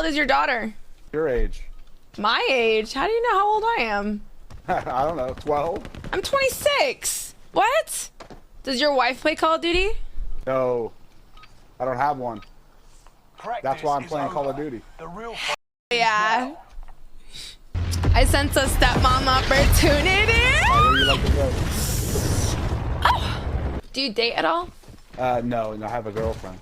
old is your daughter? Your age. My age? How do you know how old I am? I don't know, 12? I'm 26. What? Does your wife play Call of Duty? No, I don't have one. That's why I'm playing Call of Duty. Yeah. I sense a stepmom opportunity. Where do you like to go? Oh. Do you date at all? No, I have a girlfriend.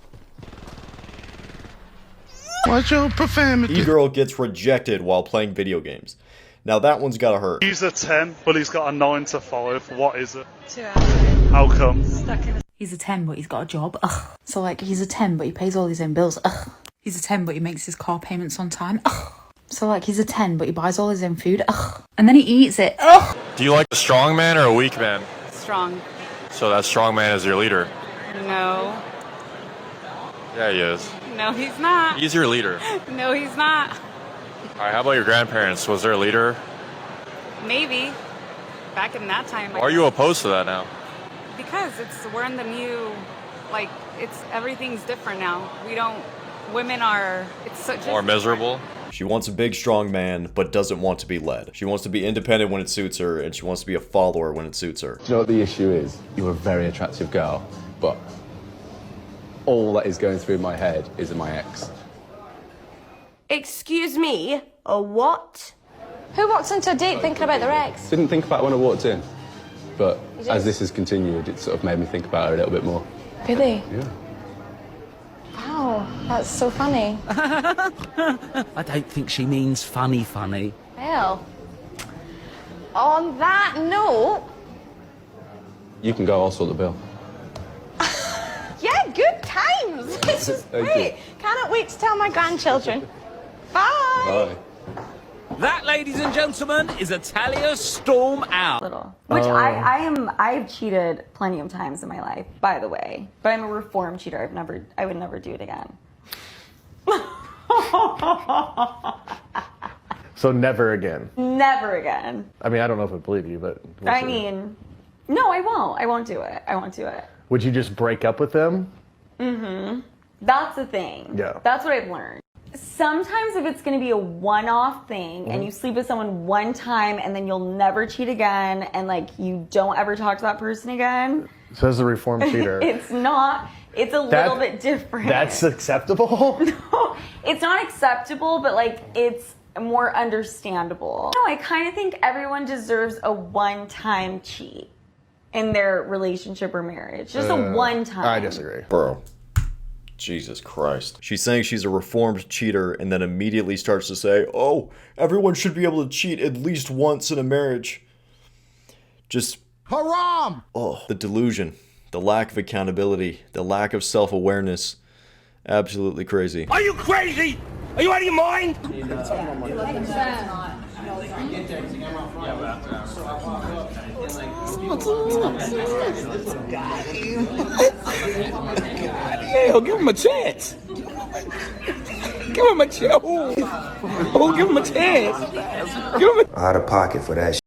Watch your profanity. E-girl gets rejected while playing video games. Now that one's gotta hurt. He's a 10, but he's got a 9 to 5. What is it? 2 hours. How come? He's a 10, but he's got a job. Ugh. So, like, he's a 10, but he pays all his own bills. Ugh. He's a 10, but he makes his car payments on time. Ugh. So, like, he's a 10, but he buys all his own food. Ugh. And then he eats it. Ugh. Do you like a strong man or a weak man? Strong. So that strong man is your leader? No. Yeah, he is. No, he's not. He's your leader. No, he's not. All right, how about your grandparents? Was there a leader? Maybe. Back in that time. Why are you opposed to that now? Because we're in the new, like, everything's different now. Women are, it's such More miserable? She wants a big, strong man, but doesn't want to be led. She wants to be independent when it suits her, and she wants to be a follower when it suits her. Do you know what the issue is? You're a very attractive girl, but all that is going through my head is my ex. Excuse me? A what? Who walks into a date thinking about their ex? Didn't think about it when I walked in, but as this has continued, it sort of made me think about her a little bit more. Really? Yeah. Wow, that's so funny. I don't think she means funny. Well, on that note... You can go, I'll sort the bill. Yeah, good times. This is great. Cannot wait to tell my grandchildren. Bye. Bye. That, ladies and gentlemen, is Italia Storm Out. Which I've cheated plenty of times in my life, by the way. But I'm a reformed cheater. I would never do it again. So never again? Never again. I mean, I don't know if I believe you, but... I mean, no, I won't. I won't do it. I won't do it. Would you just break up with them? Mm-hmm. That's the thing. Yeah. That's what I've learned. Sometimes if it's going to be a one-off thing and you sleep with someone one time and then you'll never cheat again and like you don't ever talk to that person again. Says the reformed cheater. It's not. It's a little bit different. That's acceptable? No, it's not acceptable, but like it's more understandable. No, I kind of think everyone deserves a one-time cheat in their relationship or marriage. Just a one time. I disagree. Bro. Jesus Christ. She's saying she's a reformed cheater and then immediately starts to say, oh, everyone should be able to cheat at least once in a marriage. Just... Haram! Oh, the delusion. The lack of accountability. The lack of self-awareness. Absolutely crazy. Are you crazy? Are you out of your mind? Hell, give him a chance. Give him a chance. Oh, give him a chance. Give him a... Out of pocket for that.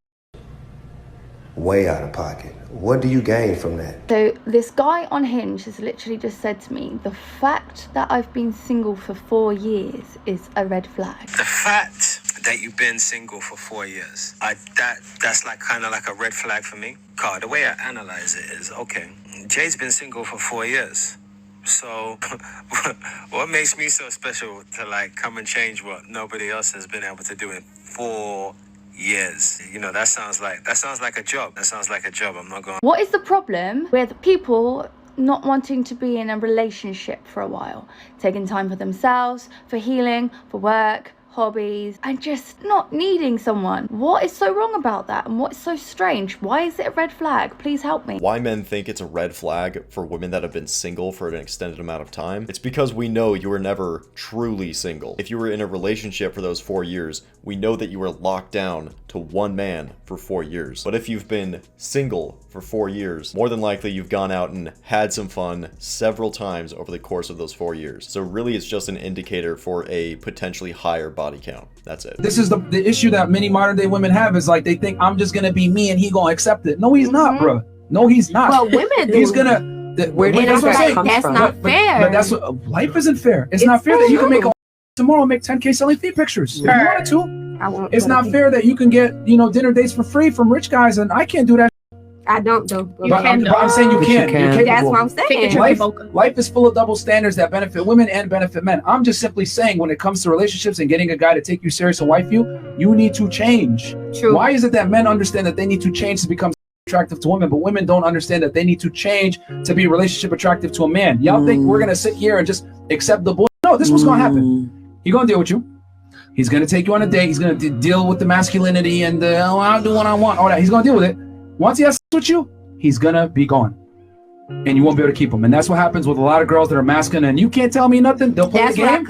Way out of pocket. What do you gain from that? So this guy on Hinge has literally just said to me, the fact that I've been single for 4 years is a red flag. The fact that you've been single for 4 years, that's like kind of like a red flag for me. God, the way I analyze it is, okay, Jay's been single for 4 years. So what makes me so special to like come and change what nobody else has been able to do in 4 years? You know, that sounds like a job. That sounds like a job. I'm not going. What is the problem with people not wanting to be in a relationship for a while? Taking time for themselves, for healing, for work, hobbies, and just not needing someone. What is so wrong about that? And what's so strange? Why is it a red flag? Please help me. Why men think it's a red flag for women that have been single for an extended amount of time? It's because we know you were never truly single. If you were in a relationship for those 4 years, we know that you were locked down to one man for 4 years. But if you've been single for 4 years, more than likely you've gone out and had some fun several times over the course of those 4 years. So really it's just an indicator for a potentially higher body count. That's it. This is the issue that many modern day women have, is like they think I'm just gonna be me and he gonna accept it. No, he's not, bro. No, he's not. Well, women he's gonna. Where do you think that comes from? But that's what life isn't fair. It's not fair that you can make a tomorrow and make 10K selling feet pictures. If you wanted to. I won't. It's not fair that you can get, you know, dinner dates for free from rich guys and I can't do that. I don't do. But I'm saying you can. You're capable. That's what I'm saying. Life is full of double standards that benefit women and benefit men. I'm just simply saying when it comes to relationships and getting a guy to take you serious and wife you need to change. True. Why is it that men understand that they need to change to become attractive to women, but women don't understand that they need to change to be relationship attractive to a man? Y'all think we're gonna sit here and just accept the bull? No, this is what's gonna happen. He's gonna deal with you. He's gonna take you on a date. He's gonna deal with the masculinity and the, oh, I'll do what I want, all that. He's gonna deal with it. Once he has sex with you, he's gonna be gone. And you won't be able to keep him. And that's what happens with a lot of girls that are masculine and you can't tell me nothing. They'll play the game.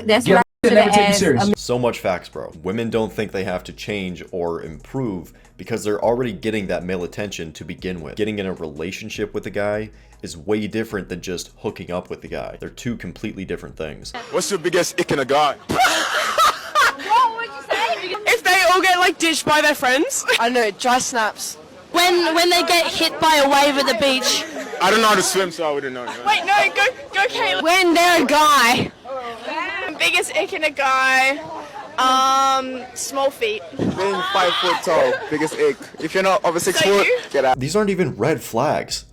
Never take you serious. So much facts, bro. Women don't think they have to change or improve because they're already getting that male attention to begin with. Getting in a relationship with a guy is way different than just hooking up with the guy. They're two completely different things. What's your biggest ick in a guy? What would you say? If they all get like ditched by their friends. I know, dry snaps. When they get hit by a wave at the beach. I don't know how to swim, so I wouldn't know. Wait, no, go Kayla. When they're a guy. Biggest ick in a guy, small feet. Being 5 foot tall, biggest ick. If you're not over 6 foot, get out. These aren't even red flags.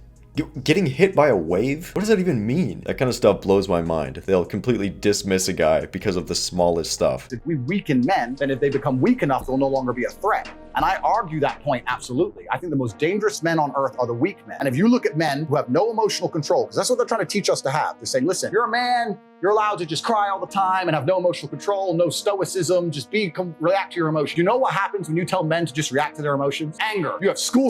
Getting hit by a wave? What does that even mean? That kind of stuff blows my mind. They'll completely dismiss a guy because of the smallest stuff. If we weaken men, then if they become weak enough, they'll no longer be a threat. And I argue that point absolutely. I think the most dangerous men on earth are the weak men. And if you look at men who have no emotional control, because that's what they're trying to teach us to have. They're saying, listen, you're a man, you're allowed to just cry all the time and have no emotional control, no stoicism, just react to your emotions. You know what happens when you tell men to just react to their emotions? Anger. You have school.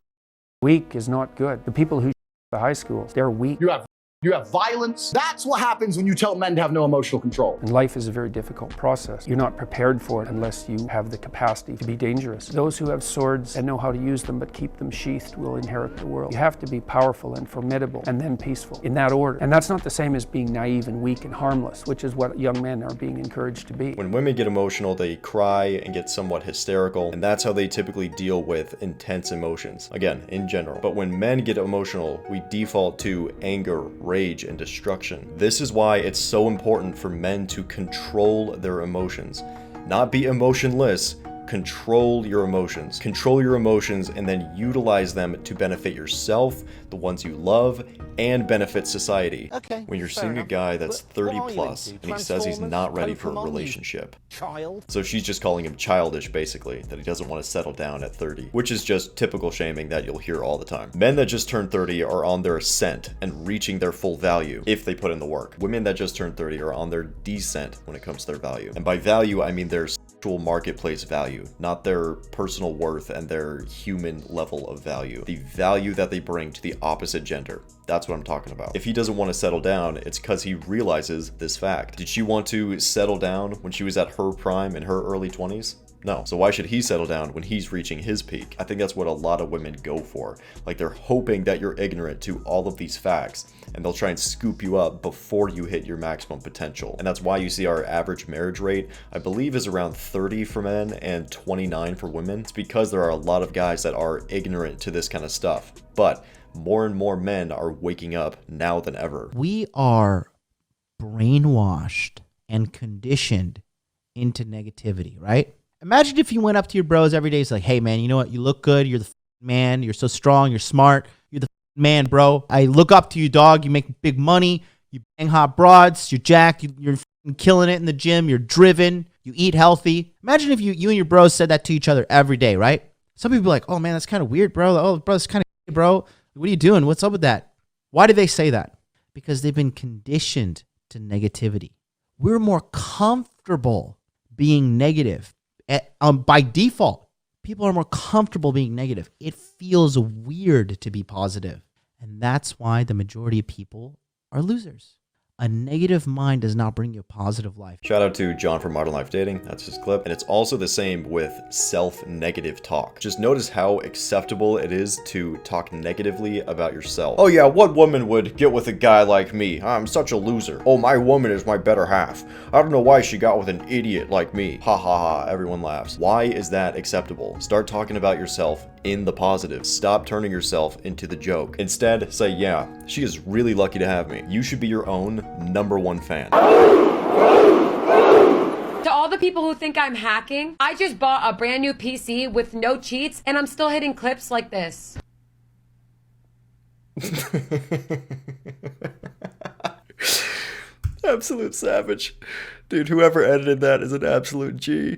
Weak is not good. The people who the high schools, they're weak. You have violence. That's what happens when you tell men to have no emotional control. And life is a very difficult process. You're not prepared for it unless you have the capacity to be dangerous. Those who have swords and know how to use them but keep them sheathed will inherit the world. You have to be powerful and formidable and then peaceful, in that order. And that's not the same as being naive and weak and harmless, which is what young men are being encouraged to be. When women get emotional, they cry and get somewhat hysterical, and that's how they typically deal with intense emotions. Again, in general. But when men get emotional, we default to anger, rage, and destruction. This is why it's so important for men to control their emotions. Not be emotionless, control your emotions. Control your emotions and then utilize them to benefit yourself, the ones you love, and benefit society. Okay, when you're seeing a guy that's 30 plus and he says he's not ready for a relationship. Child. So she's just calling him childish, basically, that he doesn't want to settle down at 30, which is just typical shaming that you'll hear all the time. Men that just turned 30 are on their ascent and reaching their full value if they put in the work. Women that just turned 30 are on their descent when it comes to their value. And by value, I mean their sexual marketplace value, not their personal worth and their human level of value. The value that they bring to the opposite gender. That's what I'm talking about. If he doesn't want to settle down, it's because he realizes this fact. Did she want to settle down when she was at her prime in her early 20s? No. So why should he settle down when he's reaching his peak? I think that's what a lot of women go for. Like, they're hoping that you're ignorant to all of these facts and they'll try and scoop you up before you hit your maximum potential. And that's why you see our average marriage rate, I believe, is around 30 for men and 29 for women. It's because there are a lot of guys that are ignorant to this kind of stuff. But more and more men are waking up now than ever. We are brainwashed and conditioned into negativity, right? Imagine if you went up to your bros every day. It's like, hey, man, you know what? You look good. You're the man. You're so strong. You're smart. You're the man, bro. I look up to you, dog. You make big money. You bang hot broads. You're jacked. You're killing it in the gym. You're driven. You eat healthy. Imagine if you and your bros said that to each other every day, right? Some people be like, oh, man, that's kind of weird, bro. Oh, bro, that's kind of bro. What are you doing? What's up with that? Why do they say that? Because they've been conditioned to negativity. We're more comfortable being negative. By default, people are more comfortable being negative. It feels weird to be positive. And that's why the majority of people are losers. A negative mind does not bring you a positive life. Shout out to John from Modern Life Dating. That's his clip. And it's also the same with self-negative talk. Just notice how acceptable it is to talk negatively about yourself. Oh yeah, what woman would get with a guy like me? I'm such a loser. Oh, my woman is my better half. I don't know why she got with an idiot like me. Ha ha ha, everyone laughs. Why is that acceptable? Start talking about yourself in the positive. Stop turning yourself into the joke. Instead, say, yeah, she is really lucky to have me. You should be your own #1 fan. To all the people who think I'm hacking, I just bought a brand new PC with no cheats and I'm still hitting clips like this. Absolute savage. Dude, whoever edited that is an absolute G.